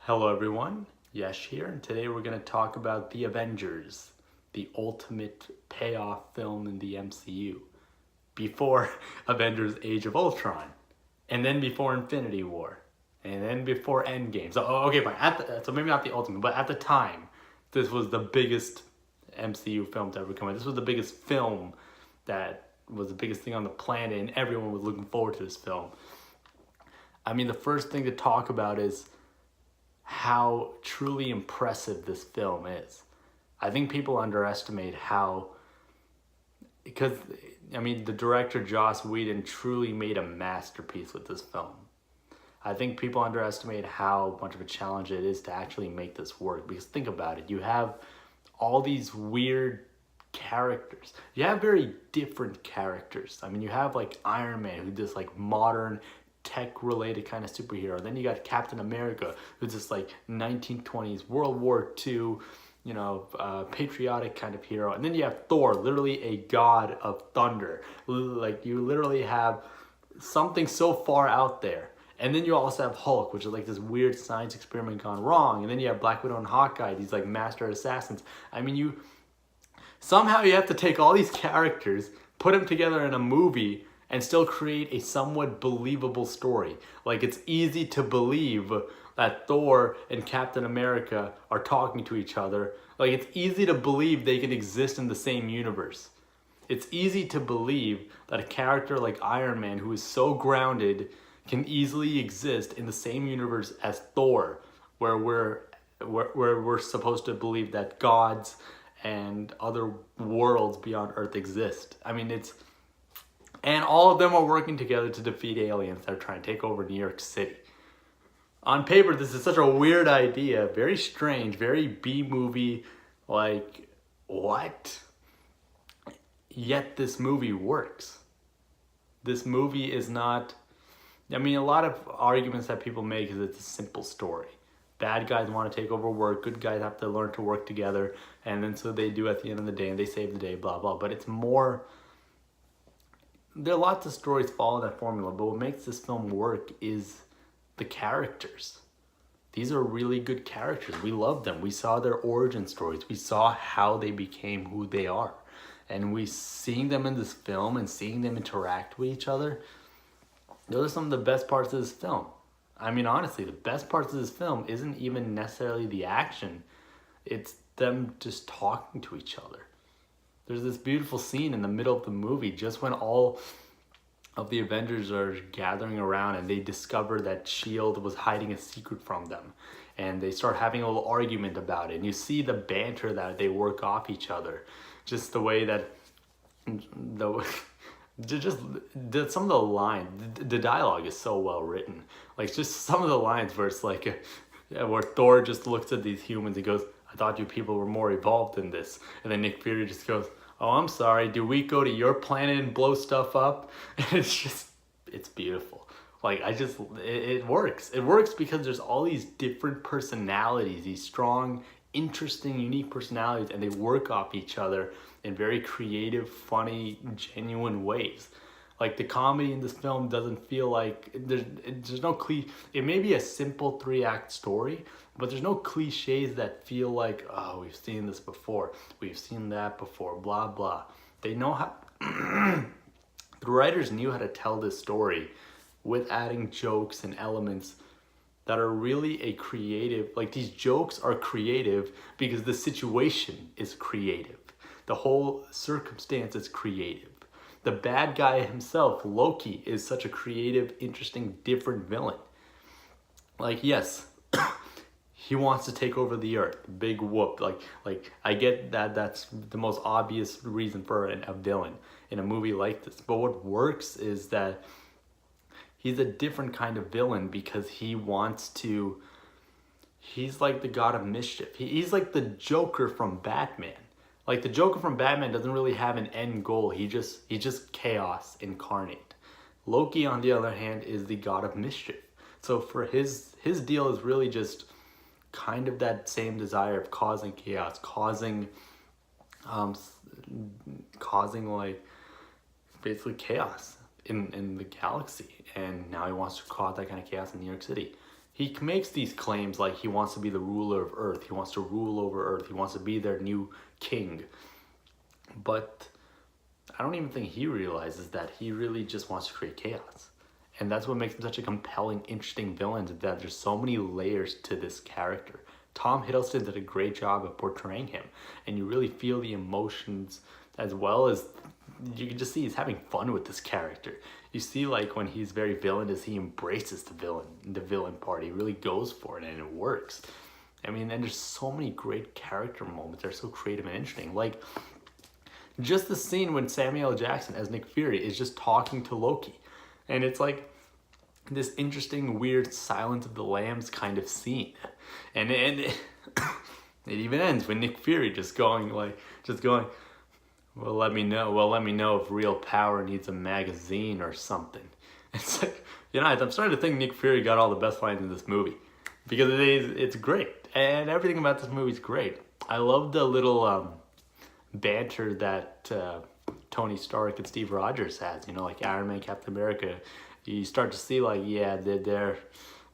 Hello everyone, Yesh here, and today we're going to talk about the Avengers, the ultimate payoff film in the MCU. Before Avengers Age of Ultron, and then before Infinity War, and then before Endgame. So, okay, fine. So maybe not the ultimate, but at the time, this was the biggest MCU film to ever come out. This was the biggest film that was the biggest thing on the planet, and everyone was looking forward to this film. I mean, the first thing to talk about is how truly impressive this film is. I think people underestimate how, because I mean, the director Joss Whedon truly made a masterpiece with this film. I think people underestimate how much of a challenge it is to actually make this work, because think about it, you have all these weird characters. You have very different characters. I mean, you have like Iron Man, who's this like modern tech related kind of superhero. Then you got Captain America, who's this like 1920s World War II, patriotic kind of hero. And then you have Thor, literally a god of thunder. Like, you literally have something so far out there. And then you also have Hulk, which is like this weird science experiment gone wrong. And then you have Black Widow and Hawkeye, these like master assassins. I mean, somehow you have to take all these characters, put them together in a movie, and still create a somewhat believable story. Like, it's easy to believe that Thor and Captain America are talking to each other. Like, it's easy to believe they can exist in the same universe. It's easy to believe that a character like Iron Man, who is so grounded, can easily exist in the same universe as Thor, where we're supposed to believe that gods and other worlds beyond Earth exist. I mean, and all of them are working together to defeat aliens that are trying to take over New York City. On paper, this is such a weird idea, very strange, very B-movie, like, what? Yet this movie works. This movie is not, I mean, a lot of arguments that people make is it's a simple story. Bad guys want to take over work, good guys have to learn to work together, and then so they do at the end of the day, and they save the day, blah, blah. But it's more, there are lots of stories follow that formula, but what makes this film work is the characters. These are really good characters. We love them. We saw their origin stories. We saw how they became who they are. And seeing them in this film and seeing them interact with each other, those are some of the best parts of this film. I mean, honestly, the best parts of this film isn't even necessarily the action. It's them just talking to each other. There's this beautiful scene in the middle of the movie, just when all of the Avengers are gathering around and they discover that S.H.I.E.L.D. was hiding a secret from them. And they start having a little argument about it. And you see the banter that they work off each other. Just the way that, some of the lines, the dialogue is so well written. Like, just some of the lines where it's like, where Thor just looks at these humans and goes, I thought you people were more evolved than this. And then Nick Fury just goes, oh, I'm sorry, do we go to your planet and blow stuff up? And it's beautiful. Like, it works. It works because there's all these different personalities, these strong, interesting, unique personalities, and they work off each other in very creative, funny, genuine ways. Like, the comedy in this film doesn't feel like, there's no it may be a simple 3-act story, but there's no cliches that feel like, oh, we've seen this before, we've seen that before, blah, blah. They know how, the writers knew how to tell this story with adding jokes and elements that are really a creative, like, these jokes are creative because the situation is creative. The whole circumstance is creative. The bad guy himself, Loki, is such a creative, interesting, different villain. Like, yes, he wants to take over the earth. Big whoop. Like I get that that's the most obvious reason for a villain in a movie like this. But what works is that he's a different kind of villain because he's like the god of mischief. He's like the Joker from Batman. Like, the Joker from Batman doesn't really have an end goal. He's just chaos incarnate. Loki, on the other hand, is the god of mischief. So for his deal is really just kind of that same desire of causing chaos, causing like basically chaos in the galaxy. And now he wants to cause that kind of chaos in New York City. he makes these claims like he wants to be the ruler of Earth, he wants to rule over Earth, he wants to be their new king. But I don't even think he realizes that he really just wants to create chaos. And that's what makes him such a compelling, interesting villain, is that there's so many layers to this character. Tom Hiddleston did a great job of portraying him, and you really feel the emotions, as well as you can just see he's having fun with this character. You see, like, when he's very villainous, he embraces the villain part. He really goes for it, and it works. I mean, and there's so many great character moments. They're so creative and interesting. Like, just the scene when Samuel L. Jackson as Nick Fury is just talking to Loki. And it's like this interesting, weird Silence of the Lambs kind of scene. And it even ends with Nick Fury just going, well, let me know if real power needs a magazine or something. It's like, I'm starting to think Nick Fury got all the best lines in this movie, because it's great. And everything about this movie is great. I love the little banter that Tony Stark and Steve Rogers has, like Iron Man, Captain America. You start to see, like, yeah, they're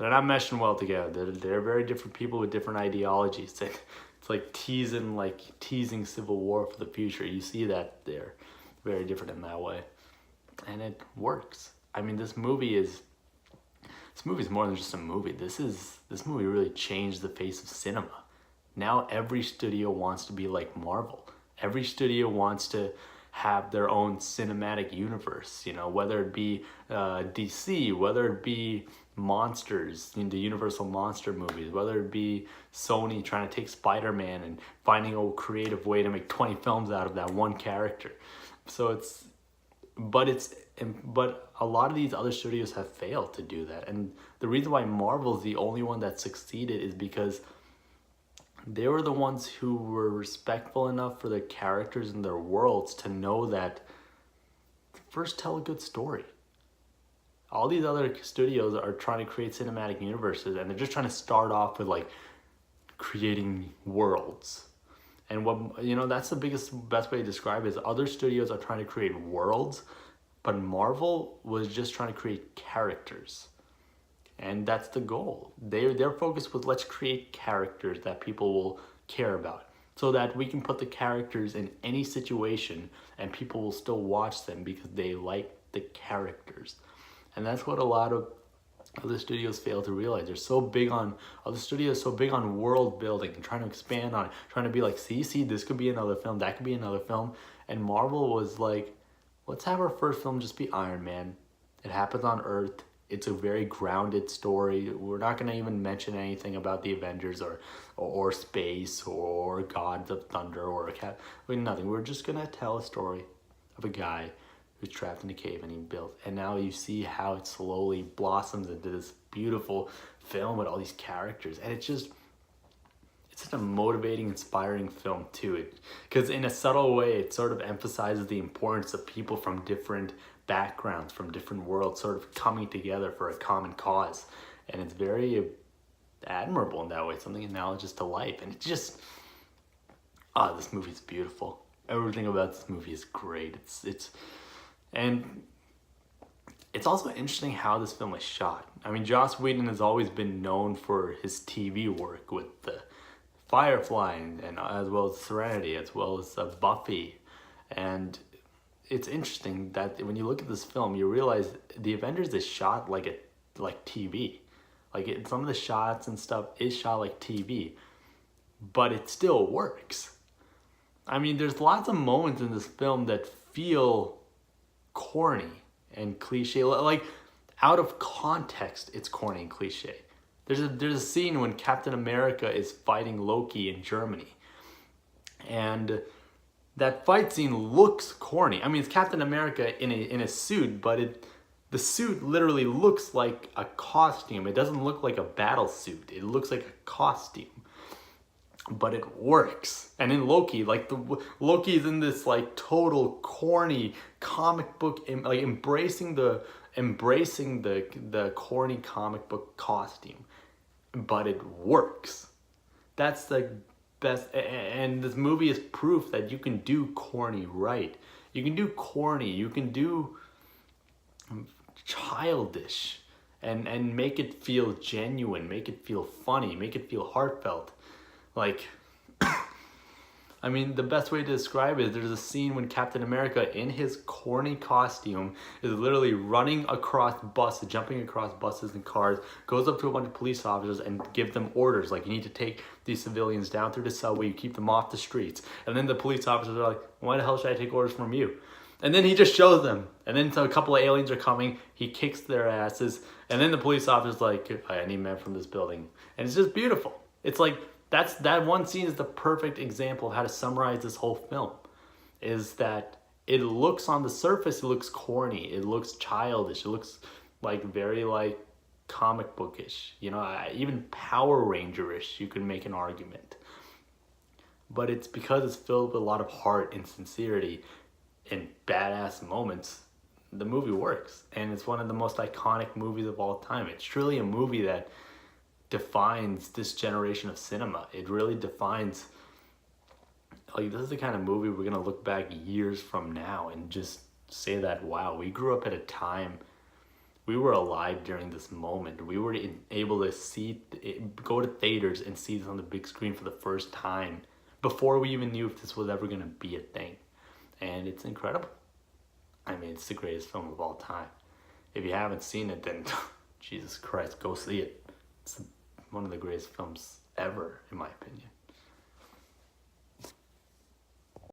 not meshing well together. They're very different people with different ideologies. It's like teasing Civil War for the future. You see that they're very different in that way, and it works. I mean, this movie is more than just a movie. This movie really changed the face of cinema. Now every studio wants to be like Marvel. Every studio wants to have their own cinematic universe, whether it be DC, whether it be monsters in the Universal Monster movies, whether it be Sony trying to take Spider-Man and finding a creative way to make 20 films out of that one character. So but a lot of these other studios have failed to do that. And the reason why Marvel's the only one that succeeded is because they were the ones who were respectful enough for their characters and their worlds to know that first tell a good story. All these other studios are trying to create cinematic universes, and they're just trying to start off with like creating worlds. And that's the best way to describe it, is other studios are trying to create worlds, but Marvel was just trying to create characters. And that's the goal. Their focus was, let's create characters that people will care about, so that we can put the characters in any situation and people will still watch them because they like the characters. And that's what a lot of other studios fail to realize. Other studios so big on world building and trying to expand on it, trying to be like, see, this could be another film, that could be another film. And Marvel was like, let's have our first film just be Iron Man. It happens on Earth. It's a very grounded story. We're not going to even mention anything about the Avengers or space or Gods of Thunder or nothing. We're just going to tell a story of a guy who's trapped in a cave and he built. And now you see how it slowly blossoms into this beautiful film with all these characters. And it's such a motivating, inspiring film too. Because in a subtle way, it sort of emphasizes the importance of people from different backgrounds, from different worlds, sort of coming together for a common cause. And it's very admirable in that way, something analogous to life. And this movie's beautiful. Everything about this movie is great. And it's also interesting how this film is shot. I mean, Joss Whedon has always been known for his TV work with the Firefly, and as well as Serenity, as well as Buffy. And it's interesting that when you look at this film, you realize the Avengers is shot like TV. Some of the shots and stuff is shot like TV, but it still works. I mean, there's lots of moments in this film that feel corny and cliche. Like, out of context, it's corny and cliche. There's a scene when Captain America is fighting Loki in Germany, and that fight scene looks corny. I mean, it's Captain America in a suit, but the suit literally looks like a costume. It doesn't look like a battle suit. It looks like a costume, but it works. And in Loki, Loki is in this total corny comic book, embracing the corny comic book costume, but it works. That's the best. And this movie is proof that you can do corny right. You can do corny. You can do childish and make it feel genuine, make it feel funny, make it feel heartfelt. Like, I mean, the best way to describe it is there's a scene when Captain America, in his corny costume, is literally running across buses, jumping across buses and cars, goes up to a bunch of police officers and give them orders, like, you need to take these civilians down through the subway, you keep them off the streets. And then the police officers are like, why the hell should I take orders from you? And then he just shows them. And then so a couple of aliens are coming, he kicks their asses, and then the police officer's like, I need men from this building. And it's just beautiful. It's like, that one scene is the perfect example of how to summarize this whole film. Is that it looks on the surface, it looks corny, it looks childish, it looks like very like comic bookish, you know, even Power Ranger-ish, you could make an argument. But it's because it's filled with a lot of heart and sincerity and badass moments, the movie works. And it's one of the most iconic movies of all time. It's truly a movie that defines this generation of cinema. It really defines, like, this is the kind of movie we're gonna look back years from now and just say that, wow, we grew up at a time, we were alive during this moment. We were able to see, go to theaters and see this on the big screen for the first time before we even knew if this was ever gonna be a thing. And it's incredible. I mean, it's the greatest film of all time. If you haven't seen it, then Jesus Christ, go see it. It's one of the greatest films ever, in my opinion.